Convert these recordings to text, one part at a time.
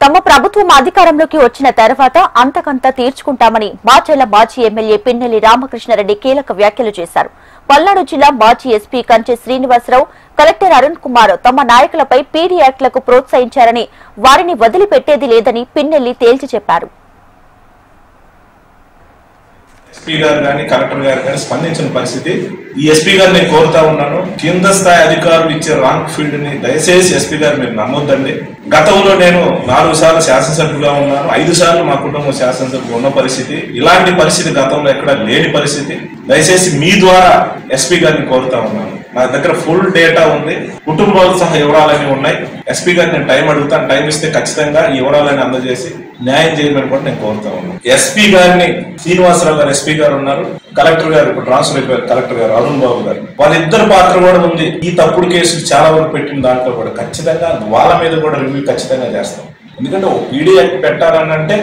తమ ప్రభుత్వం అధికారంలోకి వచ్చిన తర్వాత అంతకంతా తీర్చుకుంటామని మాచెల మాజీ ఎమ్మెల్యే పిన్నెల్లి రామకృష్ణారెడ్డి కీలక వ్యాఖ్యలు చేశారు. పల్నాడు జిల్లా మాజీ ఎస్పీ కంచె శ్రీనివాసరావు, కలెక్టర్ అరుణ్ కుమార్ తమ నాయకులపై పీడీ యాక్ట్లకు ప్రోత్సహించారని, వారిని వదిలిపెట్టేది లేదని పిన్నెల్లి తేల్చి చెప్పారు. ఎస్పీ గారు కానీ కలెక్టర్ గారు కానీ స్పందించిన పరిస్థితి. ఈ ఎస్పీ గారు నేను కోరుతా ఉన్నాను, కింద స్థాయి అధికారులు ఇచ్చే రాంగ్ ఫీల్డ్ ని దయచేసి ఎస్పీ గారు మీరు నమ్మొద్దండి. గతంలో నేను 4 సార్లు శాసనసభ్యుగా ఉన్నాను, 5 సార్లు మా కుటుంబం శాసనసభ్యులు ఉన్న పరిస్థితి. ఇలాంటి పరిస్థితి గతంలో ఎక్కడ లేని పరిస్థితి. దయచేసి మీ ద్వారా ఎస్పీ గారిని కోరుతా ఉన్నాను. నా దగ్గర ఫుల్ డేటా ఉంది, కుటుంబాలు సహా వివరాలన్నీ ఉన్నాయి. ఎస్పీ గారిని నేను టైం అడుగుతాను, టైం ఇస్తే ఖచ్చితంగా ఈ వివరాలని అందజేసి న్యాయం చేయమని కూడా నేను కోరుతా ఉన్నాను. ఎస్పీ గారిని శ్రీనివాసరావు గారు ఎస్పీ గారు ఉన్నారు, కలెక్టర్ గారు ఇప్పుడు ట్రాన్స్ఫర్ అయిపోయారు కలెక్టర్ గారు అరుణ్ బాబు గారు, వాళ్ళిద్దరు పాత్ర కూడా ఉంది. ఈ తప్పుడు కేసులు చాలా వరకు పెట్టిన దాంట్లో కూడా ఖచ్చితంగా వాళ్ళ మీద కూడా రివ్యూ ఖచ్చితంగా చేస్తాం. ఎందుకంటే ఒక పీడీ యాక్ట్ పెట్టాలని అంటే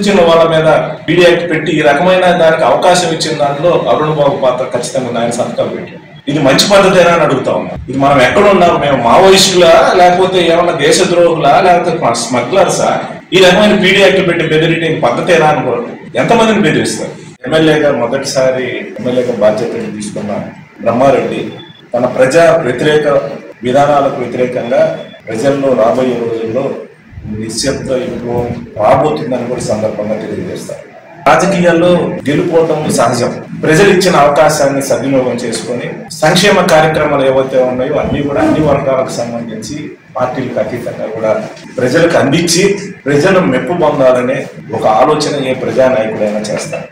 చిన్న వాళ్ళ మీద పీడీ యాక్ట్ పెట్టి ఈ రకమైన దానికి అవకాశం ఇచ్చిన దాంట్లో అరుణ్ బాబు పాత్ర ఖచ్చితంగా ఆయన సంతకాలు పెట్టారు. ఇది మంచి పద్ధతేనా అని అడుగుతా ఉన్నాం. ఇది మనం ఎక్కడ ఉన్నాం, మేము మావోయిస్టులా లేకపోతే ఏమన్నా దేశద్రోహులా లేకపోతే స్మగ్లర్సా? ఈ రకమైన పీడీ యాక్ట్ పెట్టి బెదిరితే పద్ధతేనా అనుకోండి. ఎంతమందిని బెదిరిస్తారు? ఎమ్మెల్యేగా మొదటిసారి ఎమ్మెల్యేగా బాధ్యతలు తీసుకున్న బ్రహ్మారెడ్డి తన ప్రజా వ్యతిరేక విధానాలకు వ్యతిరేకంగా ప్రజల్లో రాబోయే రోజుల్లో నిశ్శబ్ద విప్లవం రాబోతుందని కూడా సందర్భంగా తెలియజేస్తారు. రాజకీయాల్లో గెలుపోవటం సహజం. ప్రజలు ఇచ్చిన అవకాశాన్ని సద్వినియోగం చేసుకొని సంక్షేమ కార్యక్రమాలు ఏవైతే ఉన్నాయో అన్ని కూడా అన్ని వర్గాలకు సంబంధించి పార్టీలకు అతీతంగా కూడా ప్రజలకు అందించి ప్రజలు మెప్పు పొందాలనే ఒక ఆలోచన ఏ ప్రజానాయకుడైనా చేస్తారు.